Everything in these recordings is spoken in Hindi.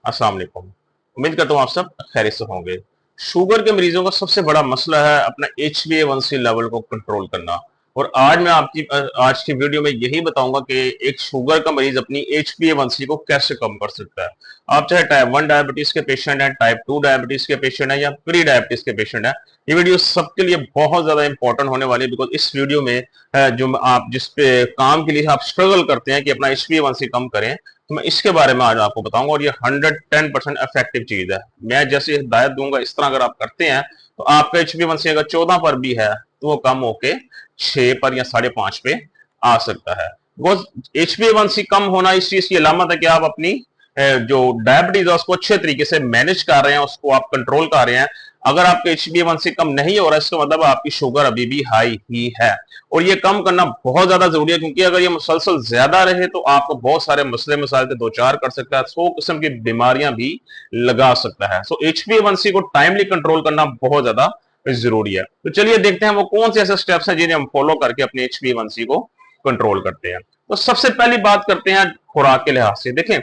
अस्सलाम वालेकुम। उम्मीद करता हूँ आप सब खैरियत से होंगे। शुगर के मरीजों का सबसे बड़ा मसला है अपना HbA1c लेवल को कंट्रोल करना। और आज मैं आज की वीडियो में यही बताऊंगा कि एक शुगर का मरीज अपनी HbA1c को कैसे कम कर सकता है। आप चाहे टाइप 1 डायबिटीज के पेशेंट हैं, टाइप 2 डायबिटीज के पेशेंट हैं या प्री डायबिटीज के पेशेंट हैं, ये वीडियो सबके लिए बहुत ज्यादा इंपॉर्टेंट होने वाली है। बिकॉज इस वीडियो में जो आप जिस पे काम के लिए आप स्ट्रगल करते हैं कि अपना HbA1c कम करें, तो मैं इसके बारे में आज आपको बताऊंगा। और ये 110% इफेक्टिव चीज है। मैं जैसे हिदायत दूंगा इस तरह अगर आप करते हैं तो आपका HbA1c अगर 14 पर भी है तो वो कम होके 6 पर या 5.5 पे आ सकता है। बिकॉज HbA1c कम होना इस चीज की अलामत है कि आप अपनी जो डायबिटीज है उसको अच्छे तरीके से मैनेज कर रहे हैं, उसको आप कंट्रोल कर रहे हैं। अगर आपके HbA1c कम नहीं हो रहा है इसका मतलब आपकी शुगर अभी भी हाई ही है। और ये कम करना बहुत ज्यादा जरूरी है, क्योंकि अगर ये मुसलसल ज्यादा रहे तो आपको बहुत सारे मसले मसाइल के दो चार कर सकता है, 100 किस्म की बीमारियां भी लगा सकता है। सो HbA1c को टाइमली कंट्रोल करना बहुत ज्यादा जरूरी है। तो चलिए देखते हैं वो कौन से ऐसे स्टेप्स हैं जिन्हें हम फॉलो करके अपने HbA1c को कंट्रोल करते हैं। तो सबसे पहली बात करते हैं खुराक के लिहाज से। देखें,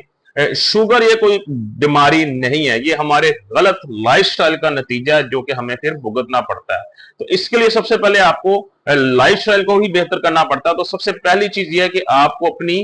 शुगर ये कोई बीमारी नहीं है, ये हमारे गलत लाइफस्टाइल का नतीजा है जो कि हमें फिर भुगतना पड़ता है। तो इसके लिए सबसे पहले आपको लाइफस्टाइल को ही बेहतर करना पड़ता है। तो सबसे पहली चीज ये है कि आपको अपनी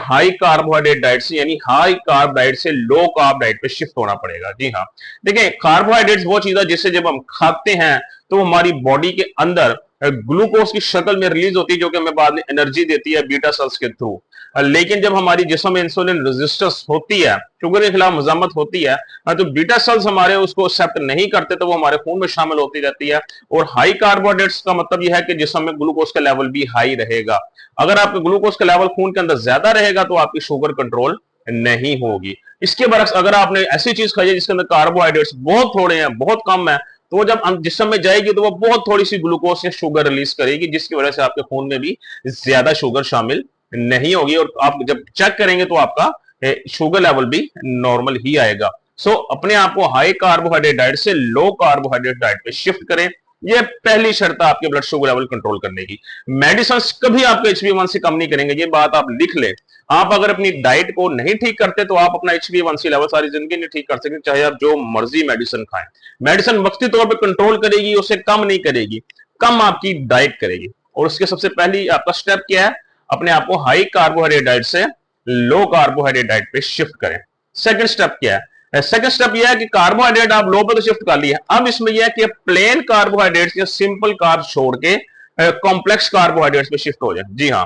हाई कार्बोहाइड्रेट डाइट से यानी हाई कार्ब डाइट से लो कार्ब डाइट पे शिफ्ट होना पड़ेगा। जी हाँ, देखिए कार्बोहाइड्रेट्स वो चीज है जिससे जब हम खाते हैं तो हमारी बॉडी के अंदर ग्लूकोज की शक्ल में रिलीज होती है जो कि हमें बाद में एनर्जी देती है बीटा सेल्स के थ्रू। लेकिन जब हमारी जिस्म में इंसुलिन रेजिस्टेंस होती है, शुगर के खिलाफ मजामत होती है, तो बीटा सेल्स हमारे उसको एक्सेप्ट नहीं करते तो वो हमारे खून में शामिल होती रहती है। और हाई कार्बोहाइड्रेट्स का मतलब यह है कि जिस्म में ग्लूकोज का लेवल भी हाई रहेगा। अगर आपका ग्लूकोज का लेवल खून के अंदर ज्यादा रहेगा तो आपकी शुगर कंट्रोल नहीं होगी। इसके बरक्स अगर आपने ऐसी चीज खाई है जिसके अंदर कार्बोहाइड्रेट्स बहुत थोड़े हैं, बहुत कम है, तो जब जिस्म में जाएगी तो वो बहुत थोड़ी सी ग्लूकोज या शुगर रिलीज करेगी, जिसकी वजह से आपके खून में भी ज्यादा शुगर शामिल नहीं होगी। और आप जब चेक करेंगे तो आपका शुगर लेवल भी नॉर्मल ही आएगा। सो अपने आप को हाई कार्बोहाइड्रेट डाइट से लो कार्बोहाइड्रेट डाइट पे शिफ्ट करें। ये पहली शर्त है आपके ब्लड शुगर लेवल कंट्रोल करने की। मेडिसिन कभी आपके HbA1c कम नहीं करेंगे, ये बात आप लिख ले। आप अगर अपनी डाइट को नहीं ठीक करते तो आप अपना HbA1c लेवल सारी जिंदगी नहीं ठीक कर सकते, चाहे आप जो मर्जी मेडिसिन खाएं। मेडिसिन वक्ती तौर पर कंट्रोल करेगी, उसे कम नहीं करेगी, कम आपकी डाइट करेगी। और उसके सबसे पहली आपका स्टेप क्या है, अपने आप को हाई कार्बोहाइड्रेट डाइट से लो कार्बोहाइड्रेट डाइट पे शिफ्ट करें। सेकंड स्टेप क्या है, सेकंड स्टेप यह है कि कार्बोहाइड्रेट आप लो पे तो शिफ्ट कर लिया, अब इसमें यह है कि प्लेन कार्बोहाइड्रेट्स या सिंपल कार्ब छोड़ के कॉम्प्लेक्स कार्बोहाइड्रेट्स पे शिफ्ट हो जाए। जी हाँ,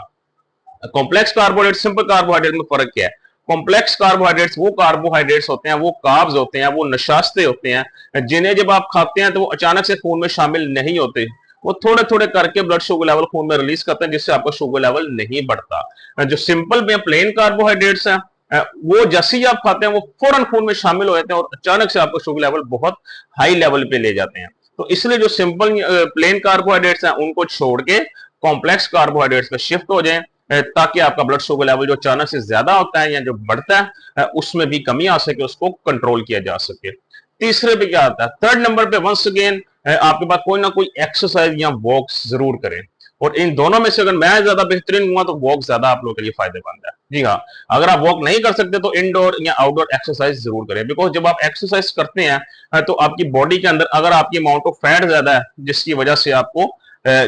कॉम्प्लेक्स कार्बोहाइड्रेट सिंपल कार्बोहाइड्रेट में फर्क क्या है। कॉम्प्लेक्स कार्बोहाइड्रेट्स वो कार्बोहाइड्रेट्स होते हैं, वो कार्ब्स होते हैं, वो नशास्ते होते हैं जिन्हें जब आप खाते हैं तो वो अचानक से खून में शामिल नहीं होते, वो थोड़े थोड़े करके ब्लड शुगर लेवल खून में रिलीज करते हैं, जिससे आपका शुगर लेवल नहीं बढ़ता। जो सिंपल में प्लेन कार्बोहाइड्रेट्स हैं वो जैसे ही आप खाते हैं वो फौरन खून में शामिल हो जाते हैं और अचानक से आपका शुगर लेवल बहुत हाई लेवल पे ले जाते हैं। तो इसलिए जो सिंपल प्लेन कार्बोहाइड्रेट्स हैं उनको छोड़ के कॉम्प्लेक्स कार्बोहाइड्रेट्स पे शिफ्ट हो जाएं, ताकि आपका ब्लड शुगर लेवल जो अचानक से ज्यादा होता है या जो बढ़ता है उसमें भी कमी आ सके, उसको कंट्रोल किया जा सके। तीसरे पे क्या आता है, थर्ड नंबर पे वंस अगेन आपके पास कोई ना कोई एक्सरसाइज या वॉक जरूर करें। और इन दोनों में से अगर मैं ज्यादा बेहतरीन हुआ तो वॉक ज्यादा आप लोगों के लिए फायदेमंद है। जी हाँ, अगर आप वॉक नहीं कर सकते तो इंडोर या आउटडोर एक्सरसाइज जरूर करें। बिकॉज जब आप एक्सरसाइज करते हैं तो आपकी बॉडी के अंदर अगर आपकी अमाउंट ऑफ फैट ज्यादा है जिसकी वजह से आपको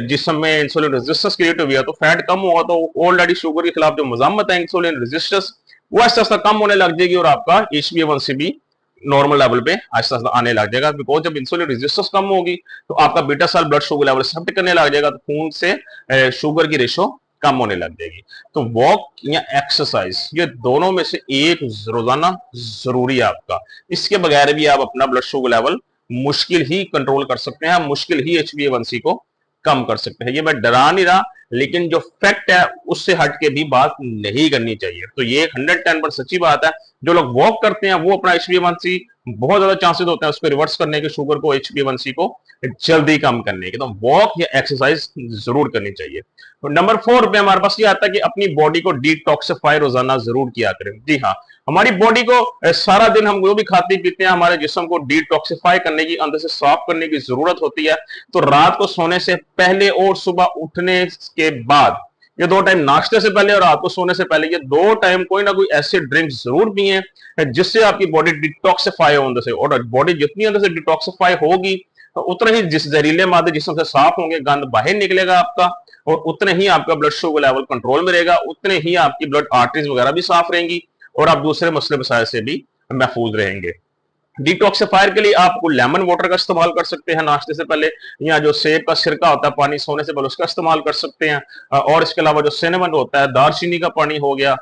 जिसम में इंसुलिन रेजिस्टेंस क्रिएट हुई है, तो फैट कम होगा तो ऑलरेडी शुगर के खिलाफ जो मजामत है इंसुलिन रेजिस्टेंस वो आस्ते आस्ते कम होने लग जाएगी और आपका HbA1c भी नॉर्मल लेवल पे आस्ते आस्ते आने लग जाएगा। बिकॉज जब इंसुलिन रेजिस्टेंस कम होगी तो आपका beta cell blood sugar level except करने लग जाएगा, तो खून से शुगर की रेशो कम होने लग जाएगी। तो वॉक या एक्सरसाइज ये दोनों में से एक रोजाना जरूरी है आपका। इसके बगैर भी आप अपना ब्लड शुगर लेवल मुश्किल ही कंट्रोल कर सकते हैं, मुश्किल ही HbA1c को कम कर सकते हैं। ये मैं डरा नहीं रहा, लेकिन जो फैक्ट है उससे हट के भी बात नहीं करनी चाहिए। तो ये 110% सच्ची बात है। जो लोग वॉक करते हैं वो अपना HbA1c बहुत ज्यादा चांसेस होते हैं उसको रिवर्स करने के, शुगर को HbA1c को जल्दी कम करने के। तो वॉक या एक्सरसाइज जरूर करनी चाहिए। तो नंबर 4 पे हमारे पास ये आता है कि अपनी बॉडी को डिटॉक्सिफाई रोजाना जरूर किया करें। जी हाँ, हमारी बॉडी को सारा दिन हम जो भी खाते पीते हैं हमारे जिस्म को डिटॉक्सिफाई करने की, अंदर से साफ करने की जरूरत होती है। तो रात को सोने से पहले और सुबह उठने के बाद ये 2 टाइम नाश्ते से पहले और रात को सोने से पहले ये 2 टाइम कोई ना कोई ऐसे ड्रिंक जरूर पिए जिससे आपकी बॉडी डिटॉक्सिफाई हो अंदर से, और बॉडी जितनी अंदर से डिटॉक्सिफाई होगी तो उतने ही जिस जहरीले मादे जिसम से साफ होंगे, गंद बाहर निकलेगा आपका, और उतने ही आपका ब्लड शुगर लेवल कंट्रोल में रहेगा, उतने ही आपकी ब्लड आर्टरीज वगैरह भी साफ रहेंगी और आप दूसरे मसले मसाइल से भी महफूज रहेंगे। डिटॉक्सिफायर के लिए आप लेमन वाटर का इस्तेमाल कर सकते हैं नाश्ते से पहले, या जो सेब का सिरका होता है पानी सोने से पहले उसका इस्तेमाल कर सकते हैं। और इसके अलावा जो सिनेमन होता है, दालचीनी का पानी हो गया,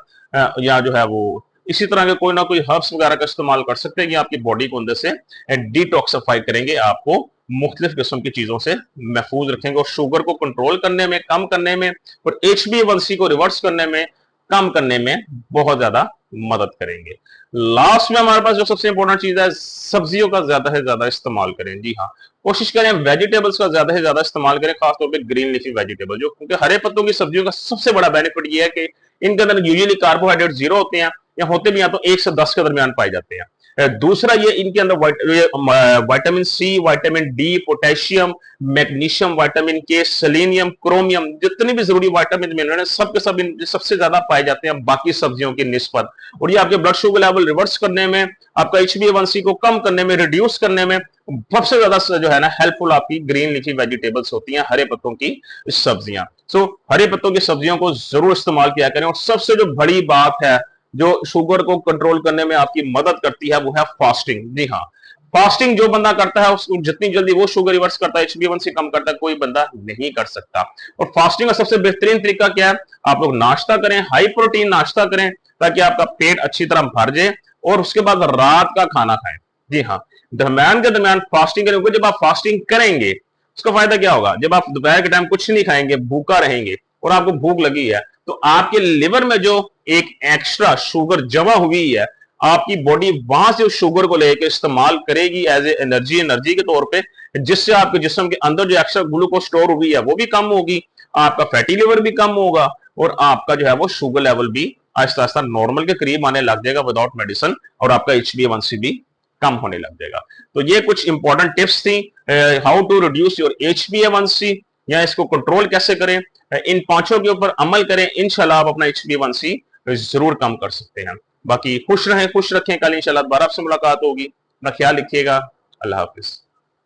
या जो है वो इसी तरह के कोई ना कोई हर्ब्स वगैरह का इस्तेमाल कर सकते हैं कि आपकी बॉडी को अंदर से डिटॉक्सिफाई करेंगे, आपको मुख्तलिफ किस्म की चीजों से महफूज रखेंगे और शुगर को कंट्रोल करने में, कम करने में और HbA1c को रिवर्स करने में, कम करने में बहुत ज्यादा मदद करेंगे। लास्ट में हमारे पास जो सबसे इंपॉर्टेंट चीज है, सब्जियों का ज्यादा से ज्यादा इस्तेमाल करें। जी हाँ, कोशिश करें वेजिटेबल्स का ज्यादा से ज्यादा इस्तेमाल करें, खासतौर पे ग्रीन लीफी वेजिटेबल, जो क्योंकि हरे पत्तों की सब्जियों का सबसे बड़ा बेनिफिट ये है कि इनके अंदर यूजुअली कार्बोहाइड्रेट 0 होते हैं, या होते भी हैं तो 1 से 10 के दरमियान पाए जाते हैं। दूसरा ये इनके अंदर vitamin C, vitamin D, potassium, magnesium, vitamin K, selenium, chromium, जितने भी जरूरी विटामिन मिनरल सब के सब सबसे ज्यादा पाए जाते हैं बाकी सब्जियों की निस्बत, और ये आपके ब्लड शुगर लेवल रिवर्स करने में, आपका HbA1c को कम करने में, रिड्यूस करने में सबसे ज्यादा जो है ना हेल्पफुल आपकी ग्रीन लीफी वेजिटेबल्स होती हैं, हरे पत्तों की सब्जियां। सो हरे पत्तों की सब्जियों को जरूर इस्तेमाल किया करें। और सबसे जो बड़ी बात है जो शुगर को कंट्रोल करने में आपकी मदद करती है वो है फास्टिंग। जी हाँ, फास्टिंग जो बंदा करता है उसको जितनी जल्दी वो शुगर रिवर्स करता है, HbA1c कम करता है, कोई बंदा नहीं कर सकता। और फास्टिंग का सबसे बेहतरीन तरीका क्या है, आप लोग नाश्ता करें, हाई प्रोटीन नाश्ता करें ताकि आपका पेट अच्छी तरह भर जाए, और उसके बाद रात का खाना खाएं। जी हाँ, दरम्यान के दरम्यान फास्टिंग करें, क्योंकि जब आप फास्टिंग करेंगे उसका फायदा क्या होगा, जब आप दोपहर के टाइम कुछ नहीं खाएंगे, भूखा रहेंगे और आपको भूख लगी है, तो आपके लिवर में जो एक एक्स्ट्रा शुगर जमा हुई है, आपकी बॉडी वहां से उस शुगर को लेकर इस्तेमाल करेगी एज ए एनर्जी के तौर पे, जिससे आपके जिस्म के अंदर जो एक्स्ट्रा ग्लूकोज स्टोर हुई है वो भी कम होगी, आपका फैटी लिवर भी कम होगा, और आपका जो है वो शुगर लेवल भी आहिस्ता आहिस्ता नॉर्मल के करीब आने लग जाएगा विदाउट मेडिसिन, और आपका HbA1c भी कम होने लग जाएगा। तो ये कुछ इंपॉर्टेंट टिप्स थी, how to reduce your HbA1c, या इसको कंट्रोल कैसे करें। इन पांचों के ऊपर अमल करें, इंशाल्लाह आप अपना HbA1c जरूर कम कर सकते हैं। बाकी खुश रहें, खुश रखें, कल इंशाल्लाह दोबारा आपसे मुलाकात होगी। अपना ख्याल रखिएगा। अल्लाह हाफिज।